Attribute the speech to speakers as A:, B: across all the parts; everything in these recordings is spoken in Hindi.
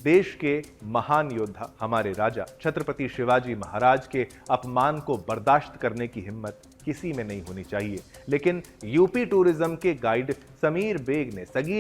A: देश के महान योद्धा हमारे राजा छत्रपति शिवाजी महाराज के अपमान को बर्दाश्त करने की हिम्मत किसी में नहीं होनी चाहिए। लेकिन यूपी टूरिज्म के गाइड सगीर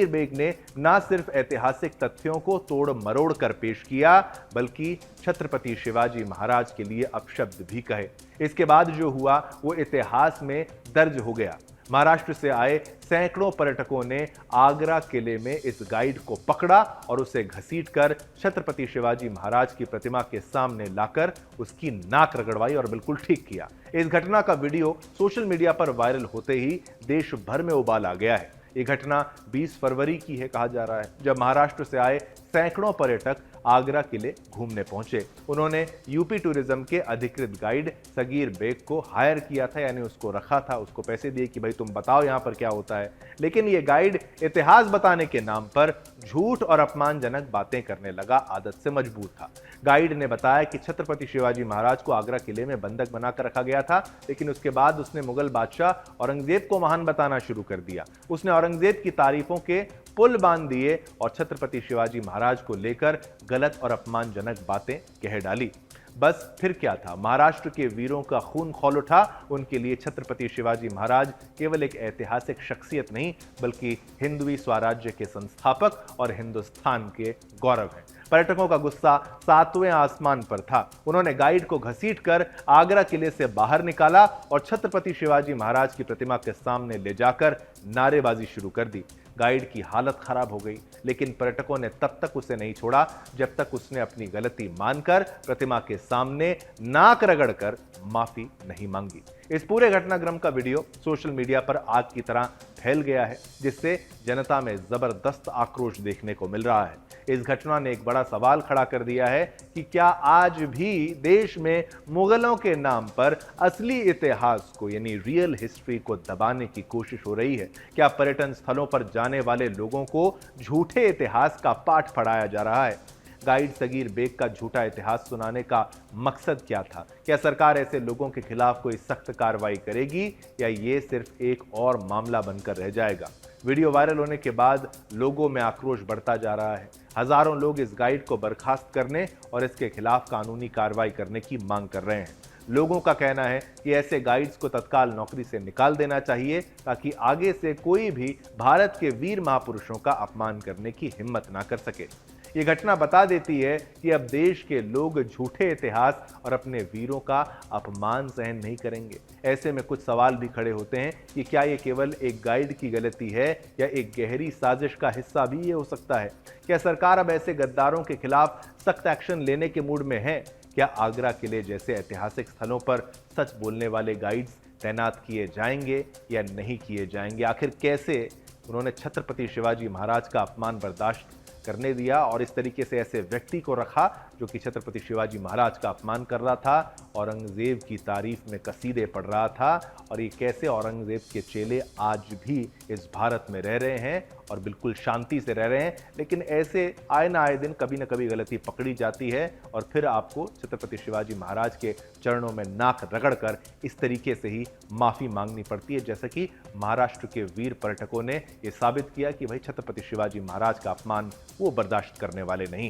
A: बेग ने ना सिर्फ ऐतिहासिक तथ्यों को तोड़ मरोड़ कर पेश किया, बल्कि छत्रपति शिवाजी महाराज के लिए अपशब्द भी कहे। इसके बाद जो हुआ वो इतिहास में दर्ज हो गया। महाराष्ट्र से आए सैकड़ों पर्यटकों ने आगरा किले में इस गाइड को पकड़ा और उसे घसीटकर छत्रपति शिवाजी महाराज की प्रतिमा के सामने लाकर उसकी नाक रगड़वाई और बिल्कुल ठीक किया। इस घटना का वीडियो सोशल मीडिया पर वायरल होते ही देश भर में उबाल आ गया है। ये घटना 20 फरवरी की है कहा जा रहा है, जब महाराष्ट्र से आए सैकड़ों पर्यटक आगरा किले घूमने पहुंचे। उन्होंने यूपी टूरिज्म के अधिकृत गाइड सगीर बेग को हायर किया था, यानी उसको रखा था, उसको पैसे दिए कि भाई तुम बताओ यहां पर क्या होता है। लेकिन ये गाइड इतिहास बताने के नाम पर झूठ और अपमानजनक बातें करने लगा, आदत से मजबूर था। गाइड ने बताया कि छत्रपति शिवाजी महाराज को आगरा किले में बंधक बनाकर रखा गया था, लेकिन उसके बाद उसने मुगल बादशाह औरंगजेब को महान बताना शुरू कर दिया। उसने औरंगजेब की तारीफों के पुल बांध दिए और छत्रपति शिवाजी महाराज को लेकर गलत और अपमानजनक बातें कह डाली। बस फिर क्या था, महाराष्ट्र के वीरों का खून खौल उठा। उनके लिए छत्रपति शिवाजी महाराज केवल एक ऐतिहासिक शख्सियत नहीं, बल्कि हिंदवी स्वराज्य के संस्थापक और हिंदुस्तान के गौरव हैं। पर्यटकों का गुस्सा 7वें आसमान पर था। उन्होंने गाइड को घसीटकर आगरा किले से बाहर निकाला और छत्रपति शिवाजी महाराज की प्रतिमा के सामने ले जाकर नारेबाजी शुरू कर दी। गाइड की हालत खराब हो गई, लेकिन पर्यटकों ने तब तक उसे नहीं छोड़ा जब तक उसने अपनी गलती मानकर प्रतिमा के सामने नाक रगड़कर माफी नहीं मांगी। इस पूरे घटनाक्रम का वीडियो सोशल मीडिया पर आग की तरह फैल गया है, जिससे जनता में जबरदस्त आक्रोश देखने को मिल रहा है। इस घटना ने एक बड़ा सवाल खड़ा कर दिया है कि क्या आज भी देश में मुगलों के नाम पर असली इतिहास को, यानी रियल हिस्ट्री को दबाने की कोशिश हो रही है? क्या पर्यटन स्थलों पर जाने वाले लोगों को झूठे इतिहास का पाठ पढ़ाया जा रहा है? गाइड सगीर बेग का झूठा इतिहास सुनाने का मकसद क्या था? क्या सरकार ऐसे लोगों के खिलाफ कोई सख्त कार्रवाई करेगी या ये सिर्फ एक और मामला बनकर रह जाएगा? वीडियो वायरल होने के बाद लोगों में आक्रोश बढ़ता जा रहा है। हजारों लोग इस गाइड को बर्खास्त करने और इसके खिलाफ कानूनी कार्रवाई करने की मांग कर रहे हैं। लोगों का कहना है कि ऐसे गाइड्स को तत्काल नौकरी से निकाल देना चाहिए, ताकि आगे से कोई भी भारत के वीर महापुरुषों का अपमान करने की हिम्मत ना कर सके। ये घटना बता देती है कि अब देश के लोग झूठे इतिहास और अपने वीरों का अपमान सहन नहीं करेंगे। ऐसे में कुछ सवाल भी खड़े होते हैं कि क्या ये केवल एक गाइड की गलती है या एक गहरी साजिश का हिस्सा भी ये हो सकता है? क्या सरकार अब ऐसे गद्दारों के खिलाफ सख्त एक्शन लेने के मूड में है? क्या आगरा किले जैसे ऐतिहासिक स्थलों पर सच बोलने वाले गाइड्स तैनात किए जाएंगे या नहीं किए जाएंगे? आखिर कैसे उन्होंने छत्रपति शिवाजी महाराज का अपमान बर्दाश्त करने दिया और इस तरीके से ऐसे व्यक्ति को रखा जो कि छत्रपति शिवाजी महाराज का अपमान कर रहा था, औरंगजेब की तारीफ में कसीदे पढ़ रहा था? और ये कैसे औरंगजेब के चेले आज भी इस भारत में रह रहे हैं और बिल्कुल शांति से रह रहे हैं? लेकिन ऐसे आए ना आए दिन कभी ना कभी गलती पकड़ी जाती है और फिर आपको छत्रपति शिवाजी महाराज के चरणों में नाक रगड़कर इस तरीके से ही माफी मांगनी पड़ती है, जैसा कि महाराष्ट्र के वीर पर्यटकों ने यह साबित किया कि भाई छत्रपति शिवाजी महाराज का अपमान वो बर्दाश्त करने वाले नहीं हैं।